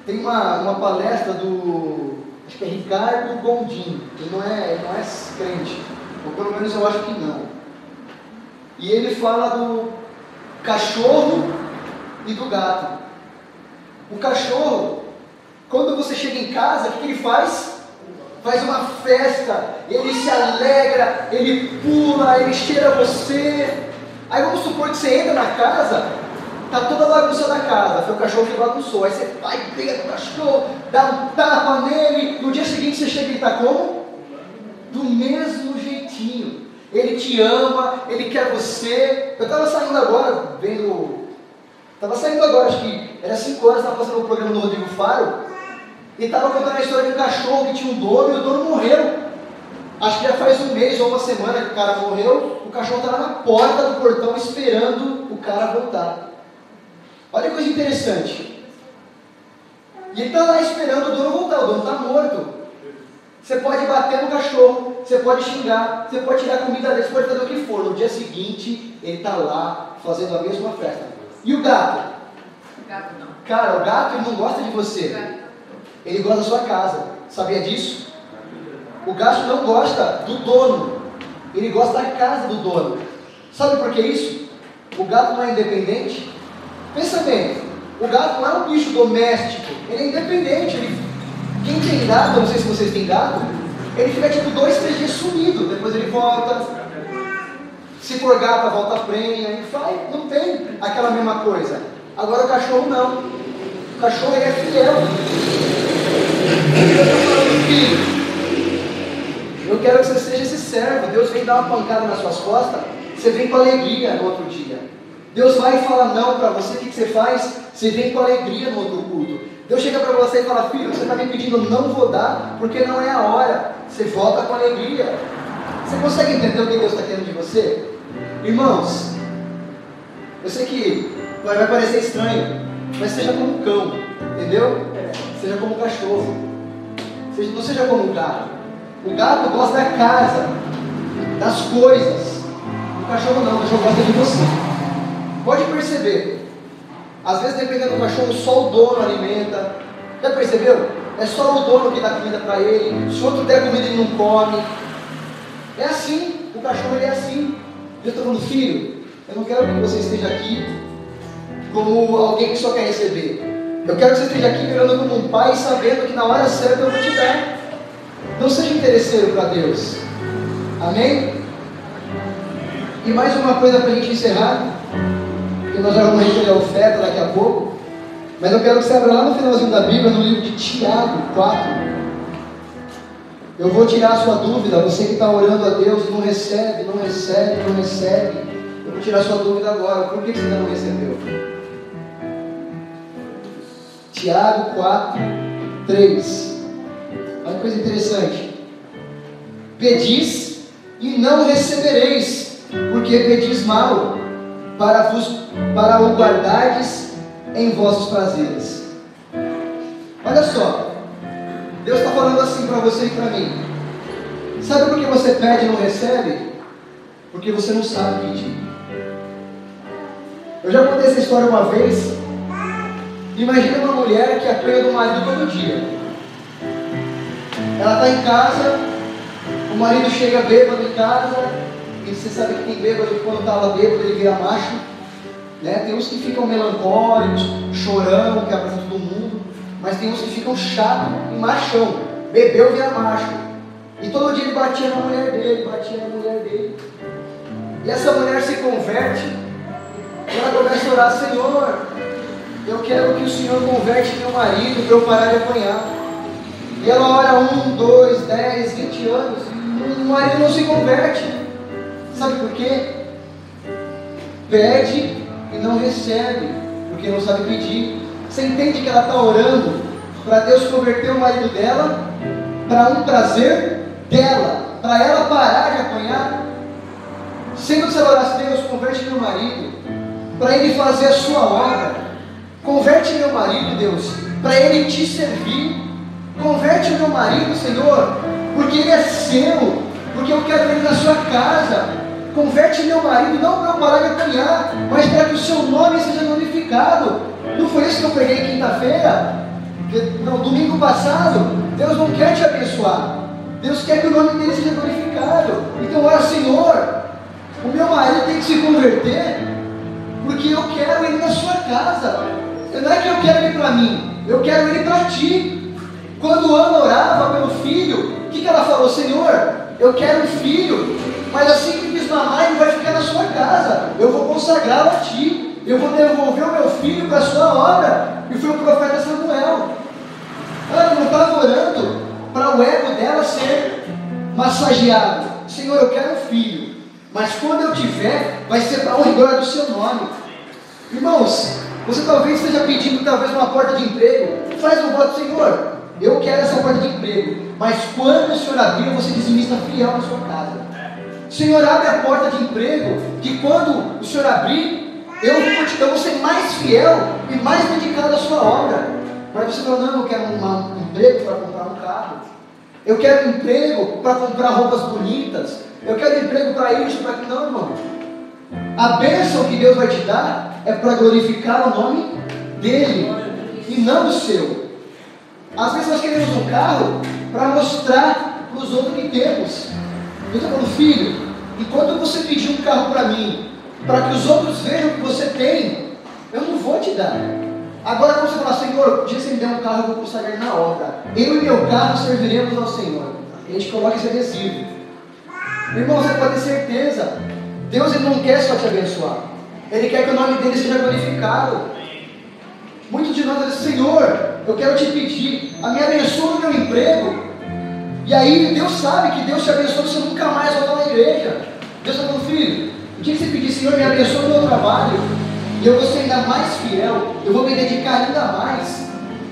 Tem uma palestra do, acho que é Ricardo Gondim. Ele não é crente, ou pelo menos eu acho que não. E ele fala do cachorro e do gato. O cachorro, quando você chega em casa, o que ele faz? Faz uma festa, ele se alegra, ele pula, ele cheira você. Aí vamos supor que você entra na casa, está toda a bagunça da casa, foi o cachorro que bagunçou. Aí você vai, pega o cachorro, dá um tapa nele. No dia seguinte você chega e está como? Do mesmo jeitinho. Ele te ama, ele quer você. Eu estava saindo agora, acho que era 5 horas, estava passando o programa do Rodrigo Faro. E estava contando a história de um cachorro que tinha um dono e o dono morreu. Acho que já faz 1 mês ou 1 semana que o cara morreu. O cachorro estava na porta do portão esperando o cara voltar. Olha que coisa interessante. E ele está lá esperando o dono voltar. O dono está morto. Você pode bater no cachorro, você pode xingar, você pode tirar comida dele, você pode fazer o que for. No dia seguinte, ele está lá fazendo a mesma festa. E o gato?
O gato não.
Cara, o gato ele não gosta de você. Ele gosta da sua casa. Sabia disso? O gato não gosta do dono. Ele gosta da casa do dono. Sabe por que isso? O gato não é independente. Pensa bem. O gato não é um bicho doméstico. Ele é independente. Quem tem gato, não sei se vocês têm gato, ele fica tipo 2, 3 dias sumido. Depois ele volta. Se for gata, volta a prenha. Ele faz, não tem aquela mesma coisa. Agora o cachorro não. O cachorro ele é fiel. Deus está falando: filho, eu quero que você seja esse servo. Deus vem dar uma pancada nas suas costas, você vem com alegria no outro dia. Deus vai falar não para você, o que você faz? Você vem com alegria no outro culto. Deus chega para você e fala: filho, você está me pedindo, não vou dar, porque não é a hora. Você volta com alegria. Você consegue entender o que Deus está querendo de você? Irmãos, eu sei que vai parecer estranho, mas seja como um cão, entendeu? Seja como um cachorro. Não seja como um gato. O gato gosta da casa, das coisas. O cachorro não, o cachorro gosta de você. Pode perceber. Às vezes, dependendo do cachorro, só o dono alimenta. Já percebeu? É só o dono que dá comida para ele. Se o outro der comida, ele não come. É assim, o cachorro ele é assim. Eu estou falando, filho, eu não quero que você esteja aqui como alguém que só quer receber. Eu quero que você esteja aqui virando como um pai, sabendo que na hora certa eu vou te dar. Não seja interesseiro para Deus. Amém? E mais uma coisa para a gente encerrar, que nós já vamos recolher a oferta daqui a pouco, mas eu quero que você abra lá no finalzinho da Bíblia, no livro de Tiago 4. Eu vou tirar a sua dúvida, você que está orando a Deus e não recebe, não recebe, não recebe. Eu vou tirar a sua dúvida agora, por que você ainda não recebeu? Tiago 4, 3. Olha que coisa interessante. Pedis e não recebereis, porque pedis mal, para o guardardes em vossos prazeres. Olha só, Deus está falando assim para você e para mim. Sabe por que você pede e não recebe? Porque você não sabe pedir. Eu já contei essa história uma vez. Imagina uma mulher que apanha do marido todo dia. Ela está em casa, o marido chega bêbado em casa, e você sabe que tem bêbado que quando estava bêbado ele vira macho, né? Tem uns que ficam melancólicos, chorão, que abraçam todo mundo, mas tem uns que ficam chato e machão, bebeu vira macho, e todo dia ele batia na mulher dele, e essa mulher se converte, e ela começa a orar, Senhor, eu quero que o Senhor converte meu marido para eu parar de apanhar. E ela ora 1, 2, 10, 20 anos, e o marido não se converte. Sabe por quê? Pede e não recebe, porque não sabe pedir. Você entende que ela está orando para Deus converter o marido dela para um prazer dela, para ela parar de apanhar? Sempre você orasse, Deus, converte meu marido para ele fazer a sua obra. Converte meu marido, Deus, para ele te servir. Converte o meu marido, Senhor, porque ele é seu, porque eu quero ele na sua casa. Converte meu marido, não para eu parar de apanhar, mas para que o seu nome seja glorificado. Não foi isso que eu preguei quinta-feira? Não, domingo passado. Deus não quer te abençoar, Deus quer que o nome dele seja glorificado. Então, olha, Senhor, o meu marido tem que se converter, porque eu quero ele na sua casa. Não é que eu quero ele para mim, eu quero ele para ti. Quando Ana orava pelo filho, o que ela falou? Senhor, eu quero um filho, mas assim que desmamar ele vai ficar na sua casa, eu vou consagrá-lo a ti, eu vou devolver o meu filho para a sua obra. E foi o profeta Samuel. Ana não estava orando para o ego dela ser massageado. Senhor, eu quero um filho, mas quando eu tiver, vai ser para honra e glória do seu nome. Irmãos, você talvez esteja pedindo talvez uma porta de emprego. Faz um voto, Senhor, eu quero essa porta de emprego, mas quando o Senhor abrir, você dizimista fiel na sua casa. Senhor, abre a porta de emprego, que quando o Senhor abrir, eu vou ser mais fiel e mais dedicado à sua obra. Mas você fala, não, eu quero um emprego para comprar um carro, eu quero um emprego para comprar roupas bonitas, eu quero um emprego para isso, para aquilo. Não, irmão. A bênção que Deus vai te dar é para glorificar o nome dele e não o seu. Às vezes nós queremos um carro para mostrar para os outros que temos. Eu estou falando, filho, enquanto você pedir um carro para mim, para que os outros vejam que você tem, eu não vou te dar. Agora quando você falar, Senhor, um dia você me der um carro, eu vou consagrar na obra, eu e meu carro serviremos ao Senhor. A gente coloca esse adesivo. Irmão, você pode ter certeza, Deus ele não quer só te abençoar, Ele quer que o nome dele seja glorificado. Muitos de nós dizem, Senhor, eu quero te pedir, me abençoa no meu emprego. E aí Deus sabe que Deus te abençoa, você nunca mais volta na igreja. Deus está falando, filho, o dia que você pedir, Senhor, me abençoa no meu trabalho, e eu vou ser ainda mais fiel, eu vou me dedicar ainda mais.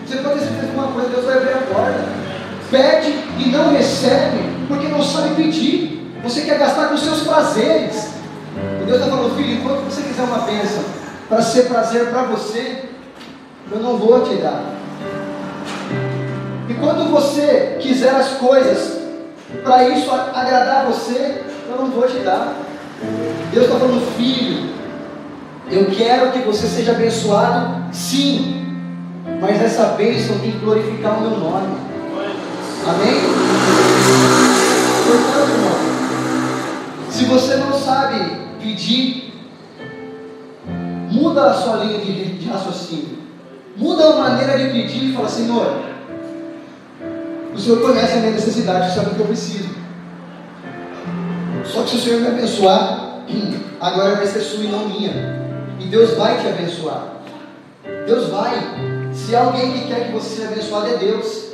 Você pode ter certeza de uma coisa, Deus vai abrir a porta. Pede e não recebe, porque não sabe pedir. Você quer gastar com os seus prazeres. E Deus está falando, filho, enquanto você quiser uma bênção para ser prazer para você, eu não vou te dar. E quando você quiser as coisas para isso agradar você, eu não vou te dar. Deus está falando, filho, Eu quero que você seja abençoado, sim, mas essa bênção tem que glorificar o meu nome. Amém? Portanto, irmão, se você não sabe pedir, muda a sua linha de raciocínio, muda a maneira de pedir e fala: Senhor, o Senhor conhece a minha necessidade, sabe o que eu preciso. Só que se o Senhor me abençoar, agora vai ser sua e não minha. E Deus vai te abençoar. Deus vai. Se há alguém que quer que você seja abençoado, é Deus.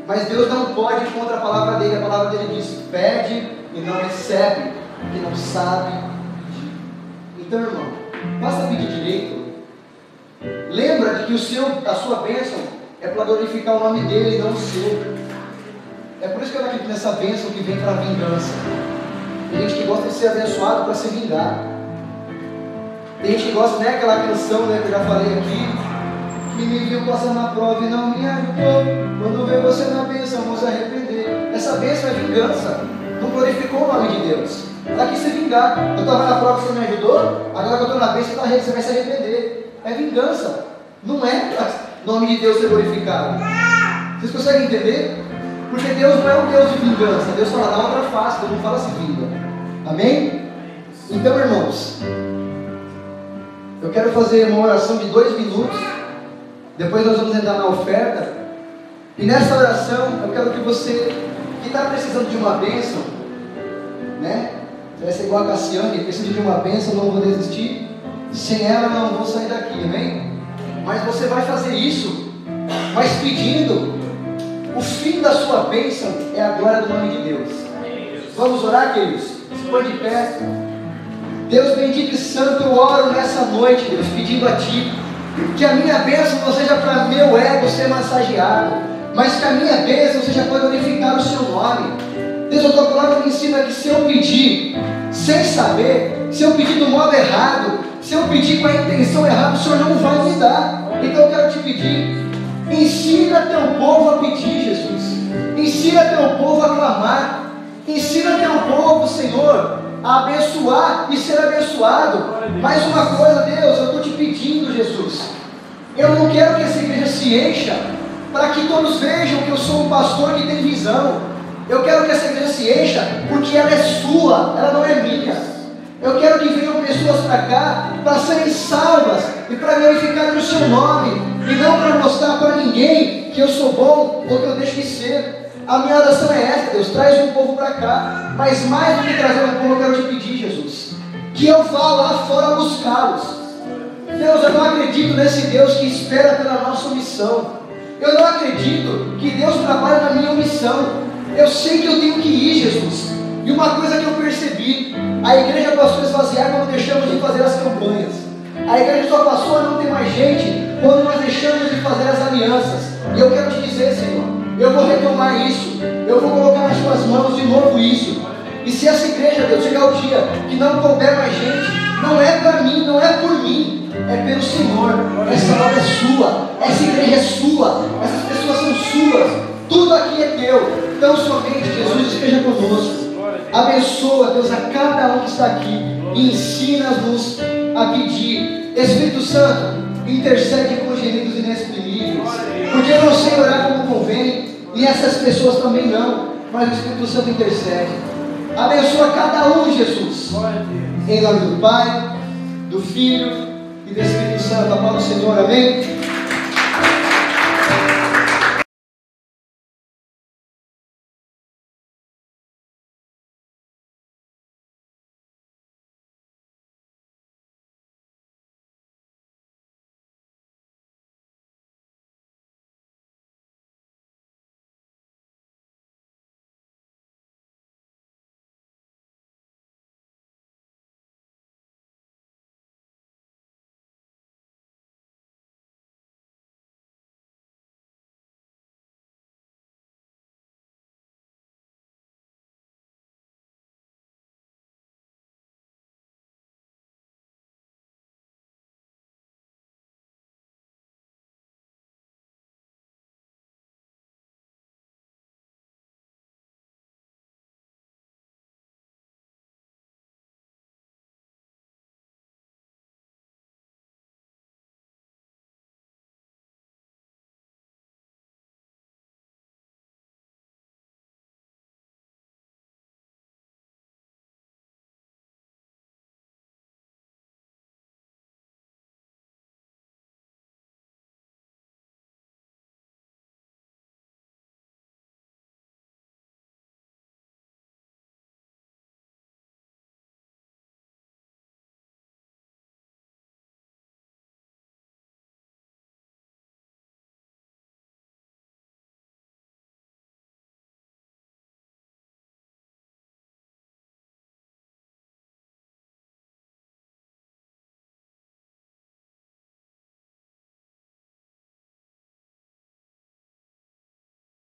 Mas Deus não pode ir contra a palavra dele. A palavra dele diz: pede e não recebe, porque não sabe pedir. Então, irmão, basta pedir direito. Lembra de que a sua bênção é para glorificar o nome dele e não o seu. É por isso que eu acredito nessa bênção que vem para a vingança. Tem gente que gosta de ser abençoado para se vingar. Tem gente que gosta, né, aquela canção, né, que eu já falei aqui, que me viu passando na prova e não me ajudou. Quando vê você na bênção, vamos se arrepender. Essa bênção é vingança. Não glorificou o nome de Deus. Ela quis se vingar. Eu estava na prova, você me ajudou. Agora que eu estou na bênção, você vai se arrepender. É vingança. Não é o nome de Deus ser glorificado. Vocês conseguem entender? Porque Deus não é um Deus de vingança. Deus fala: dá outra face. Deus não fala se vinga. Amém? Então, irmãos, eu quero fazer uma oração de 2 minutos. Depois nós vamos entrar na oferta. E nessa oração eu quero que você, que está precisando de uma bênção, né? Vai ser igual a Cassiane, precisa de uma bênção, não vou desistir. Sem ela não vou sair daqui, amém? Mas você vai fazer isso, mas pedindo. O fim da sua bênção é a glória do nome de Deus. Vamos orar, queridos? Se põe de pé. Deus bendito e santo, eu oro nessa noite, Deus, pedindo a Ti que a minha bênção não seja para meu ego ser massageado, mas que a minha bênção seja para glorificar o Seu nome. Deus, a Tua palavra me ensina que se eu pedir sem saber, se eu pedir do modo errado, se eu pedir com a intenção errada, o Senhor não vai me dar. Então eu quero te pedir, ensina Teu povo a pedir, Jesus. Ensina Teu povo a clamar. Ensina Teu povo, Senhor, a abençoar e ser abençoado. Mais uma coisa, Deus, eu estou te pedindo, Jesus. Eu não quero que essa igreja se encha para que todos vejam que eu sou um pastor que tem visão. Eu quero que essa igreja se encha porque ela é sua, ela não é minha. Eu quero que venham pessoas para cá para serem salvas e para glorificar o Seu nome, e não para mostrar para ninguém que eu sou bom ou que eu deixo de ser. A minha oração é essa, Deus, traz um povo para cá, mas mais do que trazer um povo, eu quero te pedir, Jesus, que eu vá lá fora buscá-los. Deus, eu não acredito nesse Deus que espera pela nossa omissão. Eu não acredito que Deus trabalha na minha omissão. Eu sei que eu tenho que ir, Jesus. E uma coisa que eu percebi, a igreja passou a esvaziar quando deixamos de fazer as campanhas. A igreja só passou a não ter mais gente quando nós deixamos de fazer as alianças. E eu quero te dizer, Senhor, eu vou retomar isso. Eu vou colocar nas Tuas mãos de novo isso. E se essa igreja, Deus, chegar o dia que não couber mais gente, não é para mim, não é por mim, é pelo Senhor. Essa obra é sua, essa igreja é sua, essas pessoas são suas, tudo aqui é teu. Então somente, Jesus, esteja conosco. Abençoa, Deus, a cada um que está aqui e ensina-nos a pedir. Espírito Santo, intercede com gemidos inexprimíveis, porque eu não sei orar como convém, e essas pessoas também não, mas o Espírito Santo intercede. Abençoa cada um, Jesus, em nome do Pai, do Filho e do Espírito Santo. A paz do Senhor, amém?